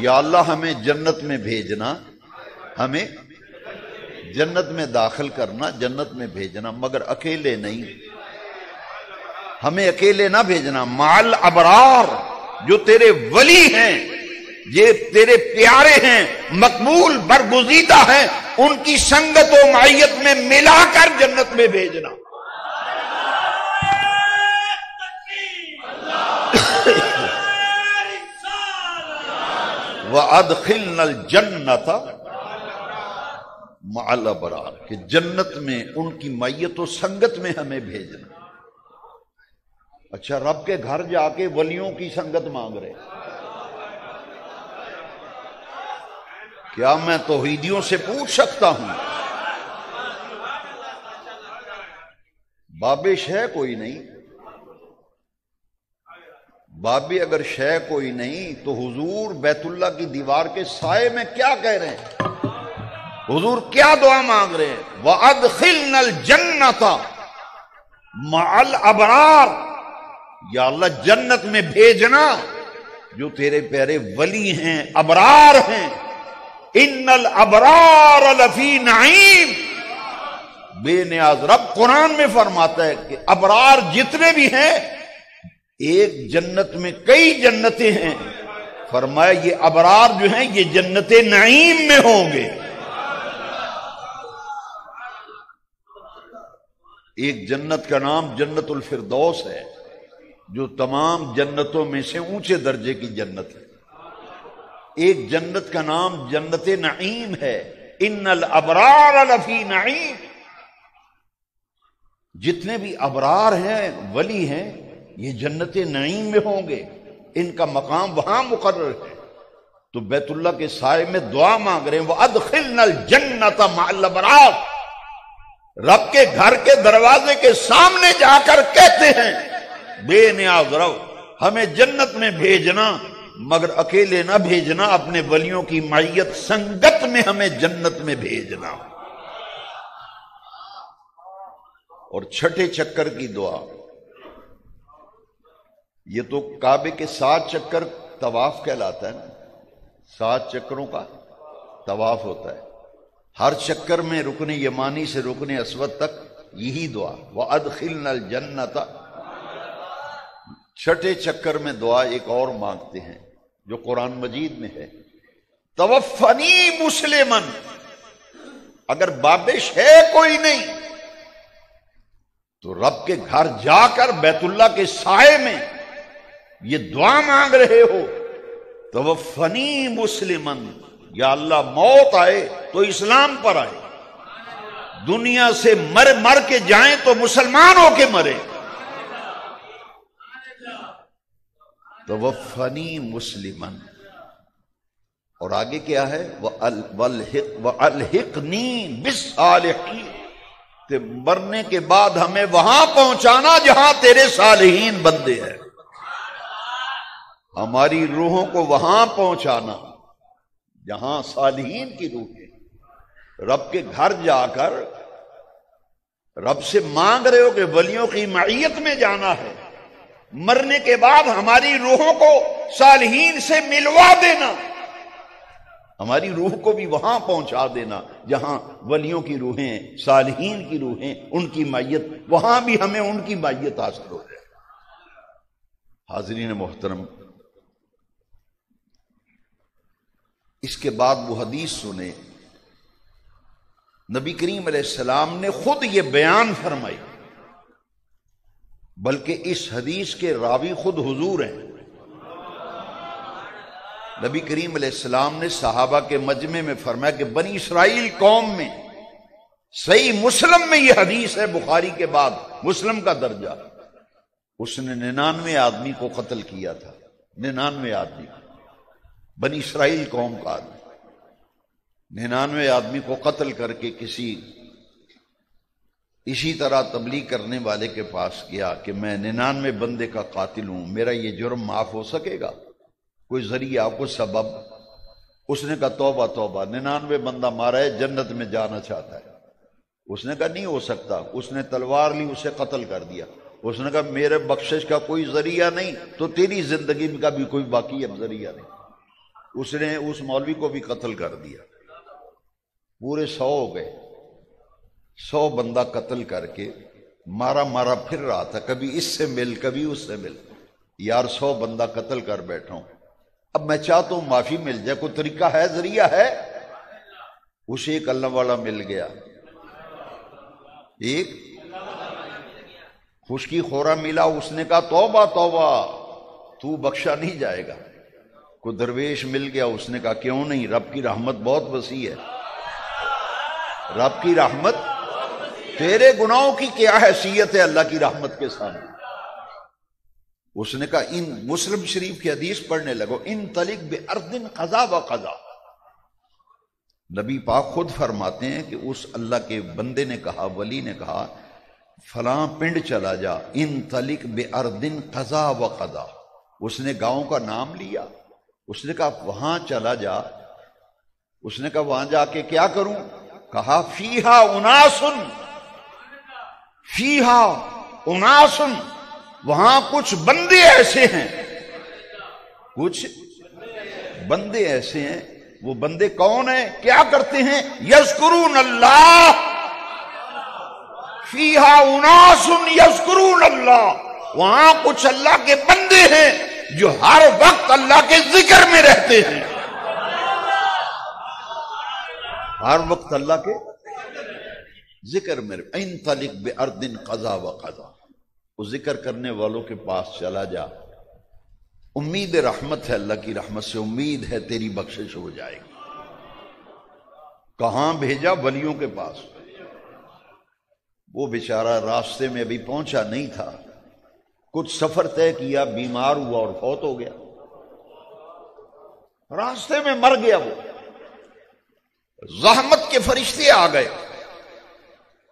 یا اللہ ہمیں جنت میں بھیجنا، ہمیں جنت میں داخل کرنا، جنت میں بھیجنا، مگر اکیلے نہیں، ہمیں اکیلے نہ بھیجنا. مع الابرار، جو تیرے ولی ہیں، یہ تیرے پیارے ہیں، مقبول برگزیدہ ہیں، ان کی سنگت و معیت میں ملا کر جنت میں بھیجنا. وَأَدْخِلْنَا الْجَنَّةَ مَعَ الْأَبْرَارِ، کہ جنت میں ان کی معیت و سنگت میں ہمیں بھیجنا. اچھا، رب کے گھر جا کے ولیوں کی سنگت مانگ رہے، کیا میں توحیدیوں سے پوچھ سکتا ہوں؟ باب شے کوئی نہیں، بابی اگر شے کوئی نہیں تو حضور بیت اللہ کی دیوار کے سائے میں کیا کہہ رہے ہیں؟ حضور کیا دعا مانگ رہے ہیں؟ وَأَدْخِلْنَا الْجَنَّةَ مَعَ الْأَبْرَارِ. یا اللہ جنت میں بھیجنا جو تیرے پیارے ولی ہیں، ابرار ہیں. ان الابرار لفی نعیم. بے نیاز رب قرآن میں فرماتا ہے کہ ابرار جتنے بھی ہیں، ایک جنت میں کئی جنتیں ہیں. فرمایا یہ ابرار جو ہیں یہ جنت نعیم میں ہوں گے. ایک جنت کا نام جنت الفردوس ہے، جو تمام جنتوں میں سے اونچے درجے کی جنت ہے. ایک جنت کا نام جنت نعیم ہے. ان الابرار لفی نعیم. جتنے بھی ابرار ہیں، ولی ہیں، یہ جنت نعیم میں ہوں گے. ان کا مقام وہاں مقرر ہے. تو بیت اللہ کے سائے میں دعا مانگ رہے ہیں، وَأَدْخِلْنَا الْجَنَّةَ مَعَ الْأَبْرَارِ. رب کے گھر کے دروازے کے سامنے جا کر کہتے ہیں، بے نیاز رب ہمیں جنت میں بھیجنا، مگر اکیلے نہ بھیجنا، اپنے ولیوں کی معیت سنگت میں ہمیں جنت میں بھیجنا. اور چھٹے چکر کی دعا، یہ تو کعبے کے 7 چکر طواف کہلاتا ہے نا. 7 چکروں کا طواف ہوتا ہے. ہر چکر میں رکن یمانی سے رکن اسود تک یہی دعا، وَأَدْخِلْنَا الْجَنَّةَ. چھٹے چکر میں دعا ایک اور مانگتے ہیں جو قرآن مجید میں ہے، توفنی مسلمن. اگر بابش ہے کوئی نہیں تو رب کے گھر جا کر بیت اللہ کے سائے میں یہ دعا مانگ رہے ہو، توفنی مسلمن. یا اللہ موت آئے تو اسلام پر آئے، دنیا سے مر کے جائیں تو مسلمان ہو کے مرے. توفنی مسلمن. اور آگے کیا ہے، وَأَلْحِقْنِي بِالصَّالِحِينَ. کہ مرنے کے بعد ہمیں وہاں پہنچانا جہاں تیرے صالحین بندے ہیں. ہماری روحوں کو وہاں پہنچانا جہاں صالحین کی روح ہے. رب کے گھر جا کر رب سے مانگ رہے ہو کہ ولیوں کی معیت میں جانا ہے، مرنے کے بعد ہماری روحوں کو صالحین سے ملوا دینا، ہماری روح کو بھی وہاں پہنچا دینا جہاں ولیوں کی روحیں، صالحین کی روحیں، ان کی معیت، وہاں بھی ہمیں ان کی معیت حاصل ہو جائے. حاضرین محترم، اس کے بعد وہ حدیث سنے. نبی کریم علیہ السلام نے خود یہ بیان فرمائی، بلکہ اس حدیث کے راوی خود حضور ہیں. نبی کریم علیہ السلام نے صحابہ کے مجمع میں فرمایا کہ بنی اسرائیل قوم میں، صحیح مسلم میں یہ حدیث ہے، بخاری کے بعد مسلم کا درجہ، اس نے 99 آدمی کو قتل کیا تھا. 99 آدمی، بنی اسرائیل قوم کا آدمی 99 آدمی کو قتل کر کے اسی طرح تبلیغ کرنے والے کے پاس گیا کہ میں 99 بندے کا قاتل ہوں، میرا یہ جرم معاف ہو سکے گا؟ کوئی ذریعہ، کوئی سبب؟ اس نے کہا توبہ توبہ، 99 بندہ مارا ہے، جنت میں جانا چاہتا ہے. اس نے کہا نہیں ہو سکتا. اس نے تلوار لی، اسے قتل کر دیا. اس نے کہا میرے بخشش کا کوئی ذریعہ نہیں تو تیری زندگی کا بھی کوئی باقی اب ذریعہ نہیں. اس نے اس مولوی کو بھی قتل کر دیا. پورے 100 ہو گئے. 100 بندہ قتل کر کے مارا پھر رہا تھا، کبھی اس سے مل کبھی اس سے مل. یار 100 بندہ قتل کر بیٹھا ہوں، اب میں چاہتا ہوں معافی مل جائے، کوئی طریقہ ہے، ذریعہ ہے؟ اسے ایک اللہ والا مل گیا، ایک خشکی خورا ملا. اس نے کہا توبہ توبہ، تو بخشا نہیں جائے گا. کوئی درویش مل گیا، اس نے کہا کیوں نہیں، رب کی رحمت بہت وسیع ہے. رب کی رحمت، تیرے گناہوں کی کیا حیثیت ہے اللہ کی رحمت کے سامنے؟ اس نے کہا ان مسلم شریف کی حدیث پڑھنے لگو، ان طلق بِأَرْضٍ قَضَى وَقَضَى. نبی پاک خود فرماتے ہیں کہ اس اللہ کے بندے نے کہا، ولی نے کہا فلاں پنڈ چلا جا، ان طلق بِأَرْضٍ قَضَى وَقَضَى. اس نے گاؤں کا نام لیا. اس نے کہا وہاں چلا جا. اس نے کہا وہاں جا کے کیا کروں؟ کہا فیہا اناسن، فیہا اناسن، وہاں کچھ بندے ایسے ہیں کچھ بندے ایسے ہیں، وہ بندے کون ہیں؟ کیا کرتے ہیں؟ یذکرون اللہ فیہا اناس یذکرون اللہ، وہاں کچھ اللہ کے بندے ہیں جو ہر وقت اللہ کے ذکر میں رہتے ہیں، ہر وقت اللہ کے ذکر میں۔ انطلق بارض قضا وقضا، وہ ذکر کرنے والوں کے پاس چلا جا، امید رحمت ہے، اللہ کی رحمت سے امید ہے تیری بخشش ہو جائے گی۔ کہاں بھیجا؟ ولیوں کے پاس۔ وہ بیچارہ راستے میں ابھی پہنچا نہیں تھا، کچھ سفر طے کیا، بیمار ہوا اور فوت ہو گیا، راستے میں مر گیا۔ وہ زحمت کے فرشتے آ گئے،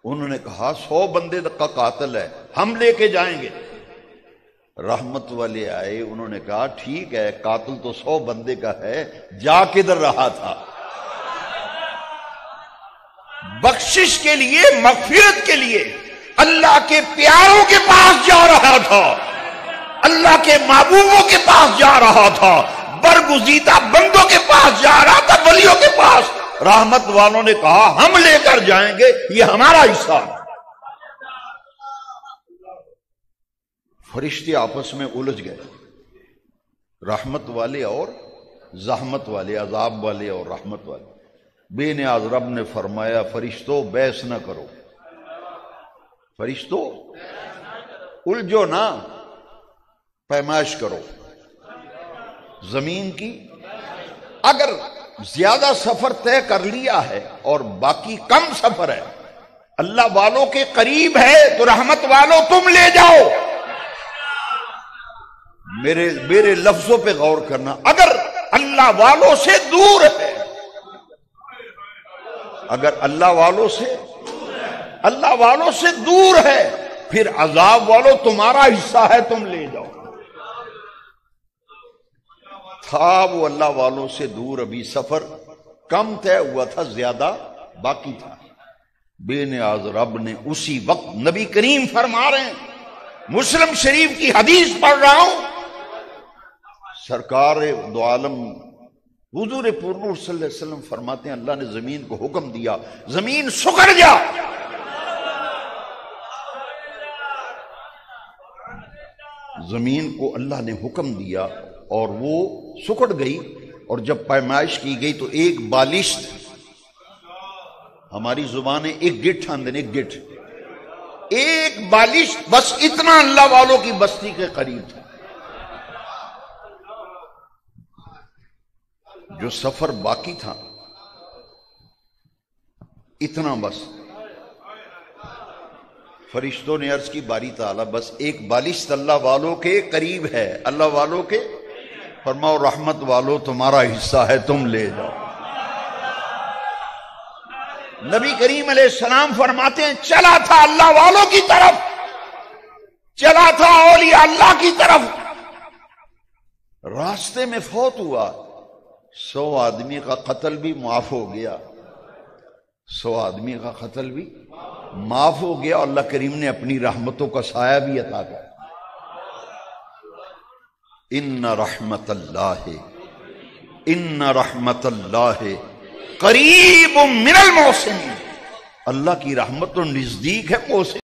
انہوں نے کہا 100 بندے کا قاتل ہے، ہم لے کے جائیں گے۔ رحمت والے آئے، انہوں نے کہا ٹھیک ہے، قاتل تو 100 بندے کا ہے، جا کدھر رہا تھا؟ بخشش کے لیے، مغفرت کے لیے اللہ کے پیاروں کے پاس جا رہا تھا، اللہ کے محبوبوں کے پاس جا رہا تھا، برگزیدہ بندوں کے پاس جا رہا تھا، ولیوں کے پاس۔ رحمت والوں نے کہا ہم لے کر جائیں گے، یہ ہمارا حصہ۔ فرشتے آپس میں الجھ گئے، رحمت والے اور زحمت والے، عذاب والے اور رحمت والے۔ بے نیاز رب نے فرمایا فرشتوں بحث نہ کرو، فرشتوں الجھو نہ، پیمائش کرو زمین کی۔ اگر زیادہ سفر طے کر لیا ہے اور باقی کم سفر ہے، اللہ والوں کے قریب ہے تو رحمت والوں تم لے جاؤ۔ میرے لفظوں پہ غور کرنا، اگر اللہ والوں سے دور ہے، اگر اللہ والوں سے دور ہے، پھر عذاب والوں تمہارا حصہ ہے، تم لے جاؤ۔ تھا وہ اللہ والوں سے دور، ابھی سفر کم طے ہوا تھا، زیادہ باقی تھا۔ بے نیاز رب نے اسی وقت، نبی کریم فرما رہے ہیں، مسلم شریف کی حدیث پڑھ رہا ہوں، سرکار دو عالم حضور پور نور صلی اللہ علیہ وسلم فرماتے ہیں اللہ نے زمین کو حکم دیا، زمین سکڑ جا۔ زمین کو اللہ نے حکم دیا اور وہ سکڑ گئی، اور جب پیمائش کی گئی تو ایک بالشت، ہماری زبانیں ایک گٹھ آندن، ایک بالشت، بس اتنا اللہ والوں کی بستی کے قریب تھا۔ جو سفر باقی تھا اتنا بس۔ فرشتوں نے عرض کی باری تعالیٰ بس ایک بالشت اللہ والوں کے قریب ہے، اللہ والوں کے، فرماؤ رحمت والوں تمہارا حصہ ہے، تم لے جاؤ۔ نبی کریم علیہ السلام فرماتے ہیں چلا تھا اللہ والوں کی طرف، چلا تھا اولیاء اللہ کی طرف، راستے میں فوت ہوا، 100 آدمی کا قتل بھی معاف ہو گیا، 100 آدمی کا قتل بھی معاف ہو گیا، اور اللہ کریم نے اپنی رحمتوں کا سایہ بھی عطا کیا۔ ان رحمت اللہ قریب من المحسنین، اللہ کی رحمت تو نزدیک ہے محسن